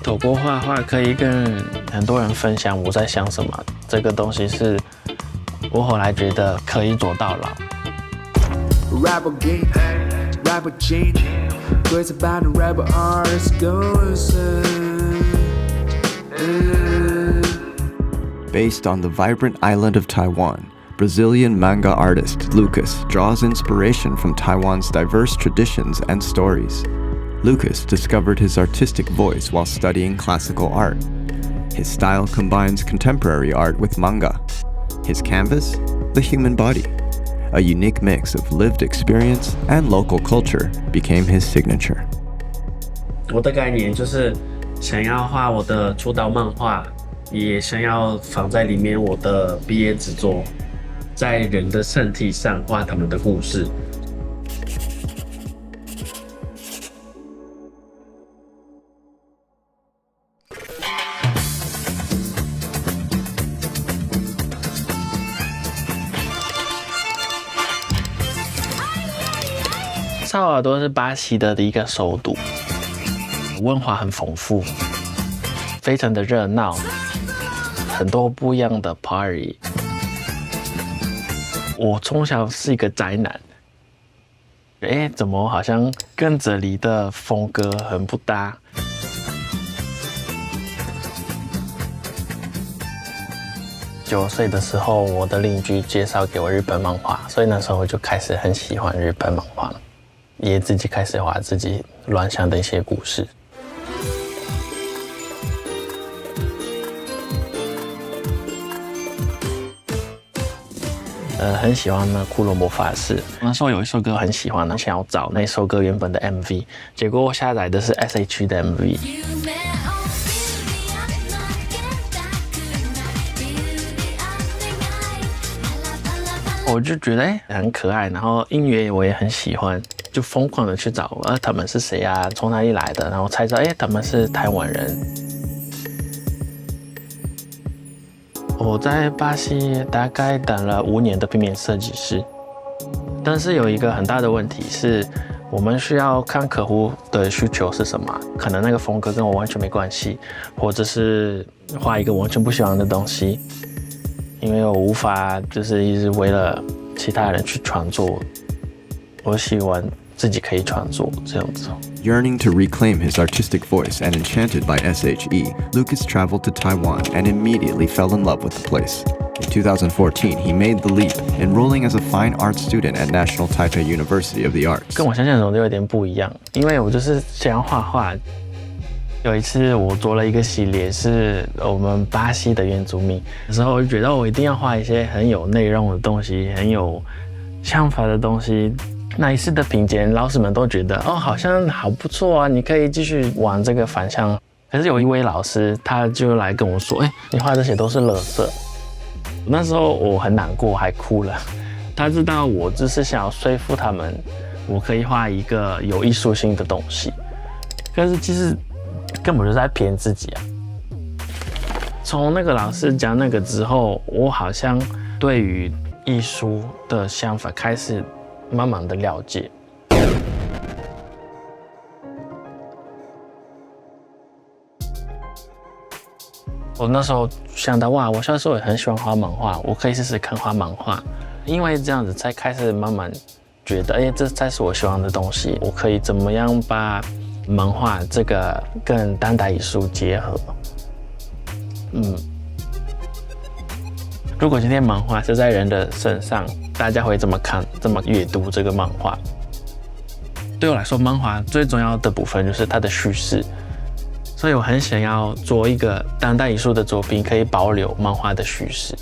透过画画可以跟很多人分享我在想什么，这个东西是我后来觉得可以做到老。Rebel game, rebel gene, words about the rebel arts goes. Based on the vibrant island of Taiwan, Brazilian manga artist Lucas draws inspiration from Taiwan's diverse traditions and stories. Lucas discovered his artistic voice while studying classical art. His style combines contemporary art with manga. His canvas, the human body. A unique mix of lived experience and local culture became his signature. 我的概念就是想要画我的出道漫画，也想要放在里面我的毕业制作，在人的身体上画他们的故事。萨尔瓦多是巴西的一个首都，文化很丰富，非常的热闹，很多不一样的 party。我从小是一个宅男，怎么好像跟这里的风格很不搭？9岁的时候，我的邻居介绍给我日本漫画，所以那时候我就开始很喜欢日本漫画了。也自己开始画自己乱想的一些故事。很喜欢那库洛魔法师。那时候有一首歌很喜欢，想要找那首歌原本的 MV， 结果我下载的是 SH 的 MV。我就觉得很可爱，然后音乐我也很喜欢，就疯狂的去找他们是谁啊，从哪里来的，然后才知道他们是台湾人。我在巴西大概当了5年的平面设计师，但是有一个很大的问题是，我们需要看客户的需求是什么，可能那个风格跟我完全没关系，或者是画一个完全不喜欢的东西。因为我无法就是一直为了其他人去创作，我希望自己可以创作这样子。Yearning to reclaim his artistic voice and enchanted by SHE, Lucas traveled to Taiwan and immediately fell in love with the place. In 2014, he made the leap, enrolling as a fine arts student at National Taipei University of the Arts. 跟我想象中的有点不一样，因为我就是想要画画。有一次我做了一个系列，是我们巴西的原住民，那时候我就觉得我一定要画一些很有内容的东西，很有想法的东西。那一次的评鉴，老师们都觉得好像好不错啊，你可以继续往这个方向。可是有一位老师，他就来跟我说，你画这些都是垃圾。那时候我很难过，还哭了。他知道我只是想要说服他们，我可以画一个有艺术性的东西。可是其实根本就在骗自己啊！从那个老师讲那个之后，我好像对于艺术的想法开始慢慢的了解。我那时候想到，我小时候也很喜欢画漫画，我可以试试看画漫画。因为这样子才开始慢慢觉得，这才是我喜欢的东西。我可以怎么样把漫画这个跟当代艺术结合？如果今天漫画是在人的身上，大家会怎么看、怎么阅读这个漫画？对我来说，漫画最重要的部分就是它的叙事，所以我很想要做一个当代艺术的作品，可以保留漫画的叙事，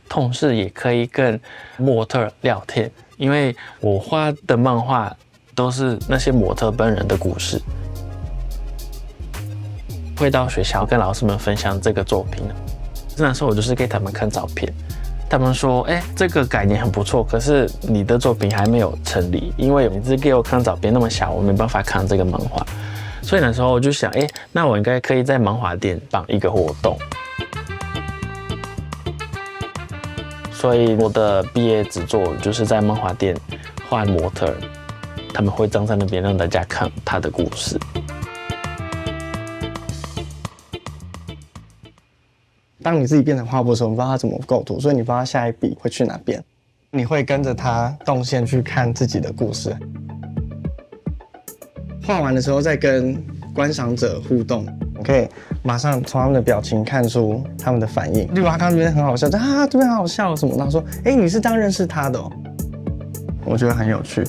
同时也可以跟模特聊天。因为我画的漫画都是那些模特本人的故事，会到学校跟老师们分享这个作品。那时候我就是给他们看照片，他们说：“这个概念很不错，可是你的作品还没有成立，因为你只给我看照片那么小，我没办法看这个漫画。”所以那时候我就想，那我应该可以在漫画店办一个活动。所以我的毕业制作就是在漫画店画模特，他们会站在那边让大家看他的故事。当你自己变成画布的时候，你不知道他怎么构图，所以你不知道他下一笔会去哪边，你会跟着他动线去看自己的故事。画完的时候再跟观赏者互动，你可以马上从他们的表情看出他们的反应。例如他刚刚这边很好笑，啊这边很好笑什么，然后说，哎你是这样认识他的哦，我觉得很有趣。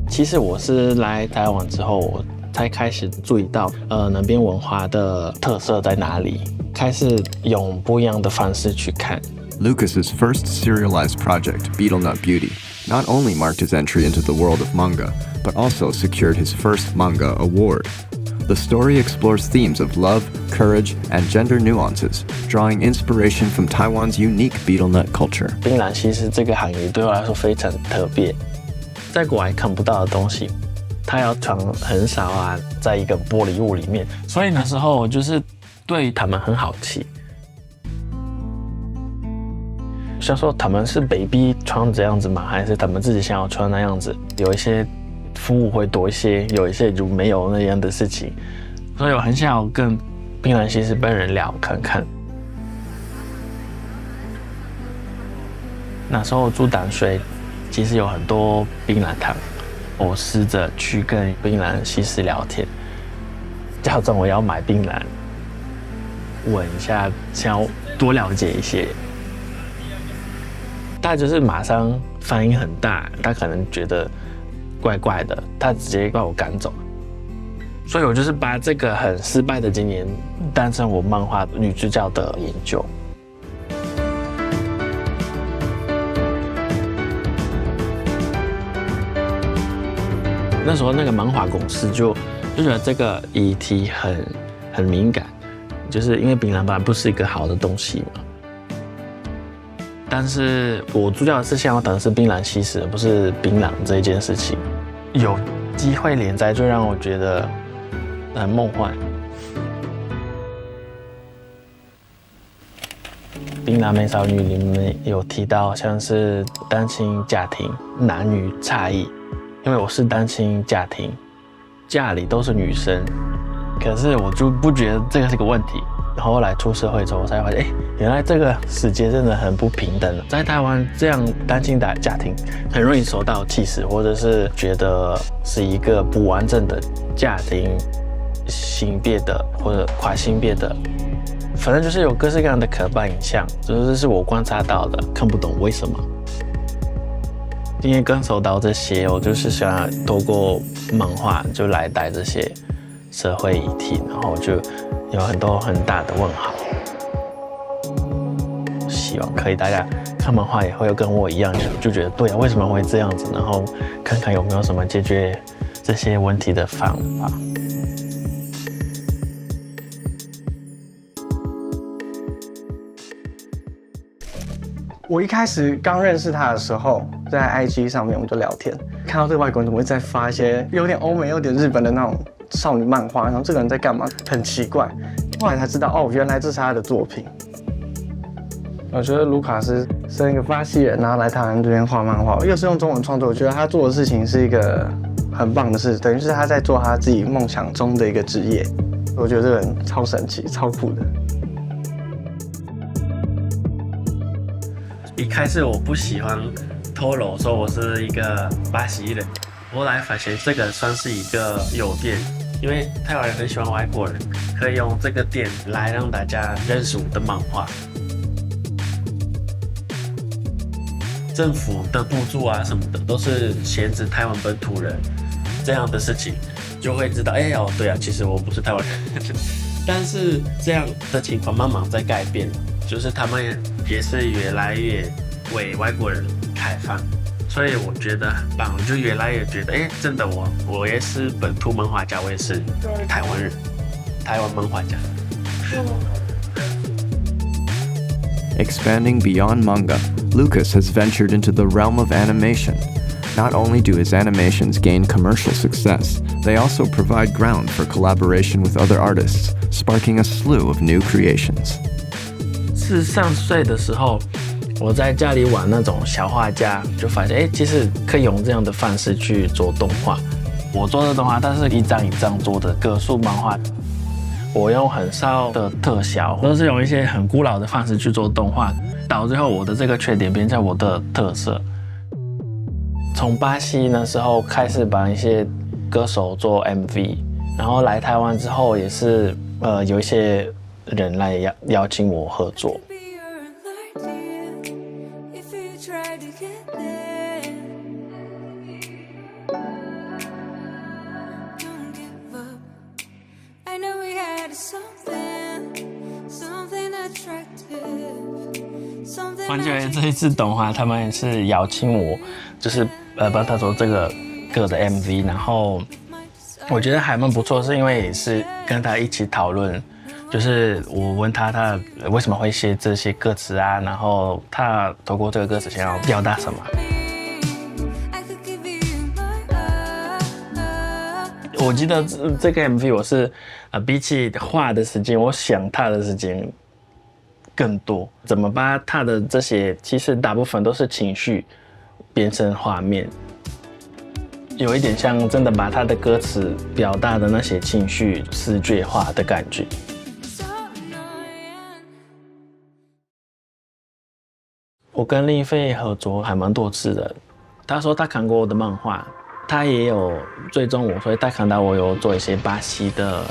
其实我是来台湾之后，我才开始注意到，那边文化的特色在哪里，开始用不一样的方式去看。Lucas's first serialized project, Beetlenut Beauty, not only marked his entry into the world of manga, but also secured his first manga award. The story explores themes of love, courage, and gender nuances, drawing inspiration from Taiwan's unique beetlenut culture. 槟榔西施这个行业对我来说非常特别，在国外看不到的东西，它要穿很少啊，在一个玻璃屋里面，所以那时候我就是对他们很好奇。想说他们是被逼穿这样子吗？还是他们自己想要穿那样子？有一些服务会多一些，有一些就没有那样的事情，所以我很想要跟槟榔西施本人聊看看。那时候住淡水，其实有很多槟榔摊，我试着去跟槟榔西施聊天，假装我要买槟榔，问一下，想要多了解一些。他就是马上反应很大，他可能觉得怪怪的，他直接把我赶走。所以我就是把这个很失败的经验当成我漫画女主角的研究。那时候那个漫画公司就觉得这个议题很敏感，就是因为槟榔本来不是一个好的东西嘛。但是我主要是想要等的是槟榔西施，而不是槟榔这一件事情。有机会连载，就让我觉得很梦幻。槟榔美少女里面有提到像是单亲家庭男女差异，因为我是单亲家庭，家里都是女生，可是我就不觉得这个是个问题。然后后来出社会之后，我才发现，原来这个世界真的很不平等。在台湾，这样单亲的家庭很容易受到歧视，或者是觉得是一个不完整的家庭，性别的或者跨性别的，反正就是有各式各样的刻板印象，这是我观察到的，看不懂为什么。今天感受到这些，我就是想透过漫画就来带这些社会议题，然后就有很多很大的问号。希望可以大家看漫画也会跟我一样，就觉得对啊，为什么会这样子？然后看看有没有什么解决这些问题的方法。我一开始刚认识他的时候，在 IG 上面我们就聊天，看到这个外国人怎么会在发一些有点欧美、有点日本的那种少女漫画，然后这个人在干嘛，很奇怪。后来才知道，哦，原来这是他的作品。我觉得卢卡斯是一个巴西人，然后来台湾这边画漫画，又是用中文创作，我觉得他做的事情是一个很棒的事，等于是他在做他自己梦想中的一个职业。我觉得这个人超神奇、超酷的。一开始我不喜欢透露说我是一个巴西人，后来发现这个算是一个优点，因为台湾人很喜欢外国人，可以用这个点来让大家认识我的漫画。政府的补助啊什么的都是限制台湾本土人，这样的事情就会知道，对啊，其实我不是台湾人。但是这样的情况慢慢在改变，就是他们也是越来越为外国人开放，所以我觉得很棒，我就越来越觉得，真的我也是本土漫画家，我也是台湾人，台湾漫画家。Expanding beyond manga, Lucas has ventured into the realm of animation. Not only do his animations gain commercial success, they also provide ground for collaboration with other artists, sparking a slew of new creations. 30岁的时候，我在家里玩那种小画家，就发现其实可以用这样的方式去做动画。我做的动画，它是一张一张做的格数漫画。我用很少的特效，都是用一些很古老的方式去做动画，到最后我的这个缺点变成我的特色。从巴西那时候开始帮一些歌手做 MV， 然后来台湾之后也是有一些人来邀请我合作。环球这一次动画，他们也是邀请我，就是帮他做这个歌的 MV， 然后我觉得还蛮不错，是因为也是跟他一起讨论，就是我问他为什么会写这些歌词啊，然后他透过这个歌词想要表达什么。我记得这个 MV 我是比起画的时间，我想他的时间更多。怎么把他的这些，其实大部分都是情绪变成画面，有一点像真的把他的歌词表达的那些情绪视觉化的感觉。我跟林一菲合作还蛮多次的，他说他看过我的漫画。他也有追踪我，所以他看到我有做一些巴西的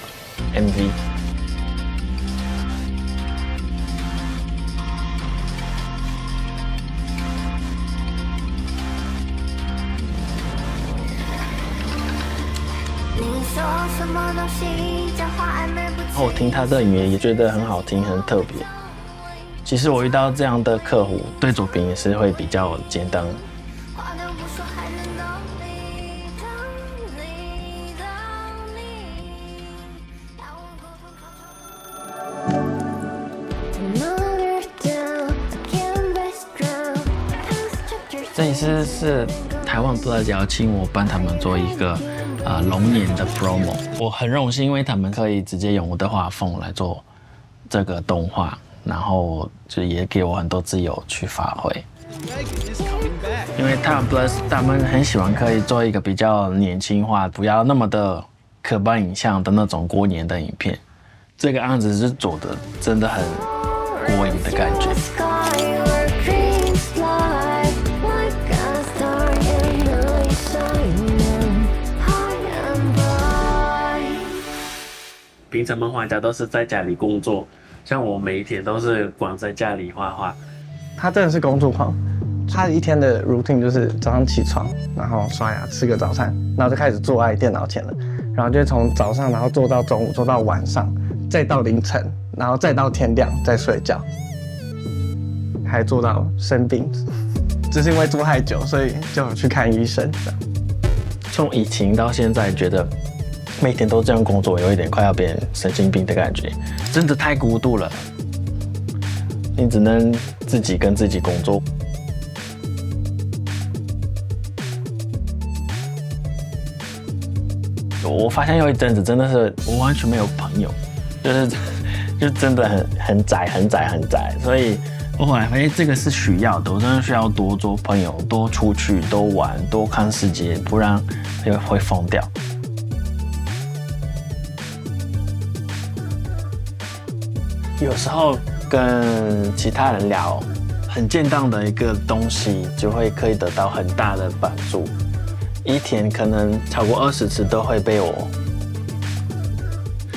MV。然后我听他的音乐也觉得很好听，很特别。其实我遇到这样的客户，对作品也是会比较简单。这一次是台湾 Plus 邀请我帮他们做一个龙年的 promo， 我很荣幸，因为他们可以直接用我的画风来做这个动画，然后就也给我很多自由去发挥。因为台湾 Plus 他们很喜欢可以做一个比较年轻化，不要那么的刻板印象的那种过年的影片。这个案子是做的真的很过瘾的感觉。平常漫画家都是在家里工作，像我每一天都是光在家里画画。他真的是工作狂，他一天的 routine 就是早上起床，然后刷牙吃个早餐，然后就开始坐在电脑前了，然后就从早上然后做到中午，做到晚上，再到凌晨，然后再到天亮再睡觉，还做到生病，只是因为做太久，所以就有去看医生。从疫情到现在，觉得每天都这样工作，有一点快要变神经病的感觉，真的太孤独了。你只能自己跟自己工作。我发现有一阵子真的是我完全没有朋友，就真的很窄，所以我后来发现这个是需要的，我真的需要多做朋友，多出去，多玩，多看世界，不然会疯掉。有时候跟其他人聊很简单的一个东西，就会可以得到很大的帮助。一天可能超过20次都会被我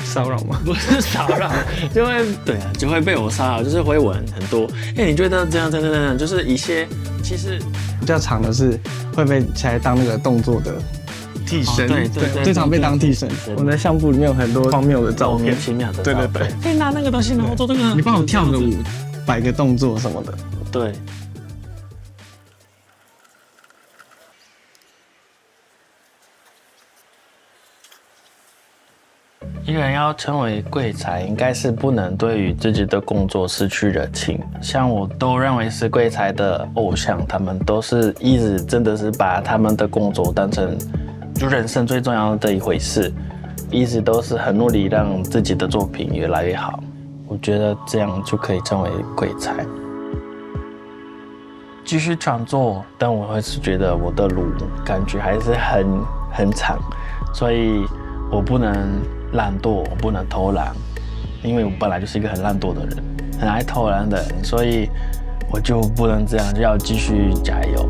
骚扰吗？不是骚扰，就会被我骚扰，就是会问很多。你觉得这样，就是一些其实比较长的是会被起来当那个动作的替身，对，最常被当替身。我们的相簿里面有很多荒谬的照片，奇妙的照片。对，可以拿那个东西，然后做这个。你帮我跳个舞，摆个动作什么的。对。一个人要成为鬼才，应该是不能对于自己的工作失去热情。像我都认为是鬼才的偶像，他们都是一直真的是把他们的工作当成就人生最重要的一回事，一直都是很努力让自己的作品越来越好。我觉得这样就可以成为鬼才。继续创作，但我会是觉得我的路感觉还是很长，所以我不能懒惰，我不能偷懒，因为我本来就是一个很懒惰的人，很爱偷懒的人，所以我就不能这样，就要继续加油。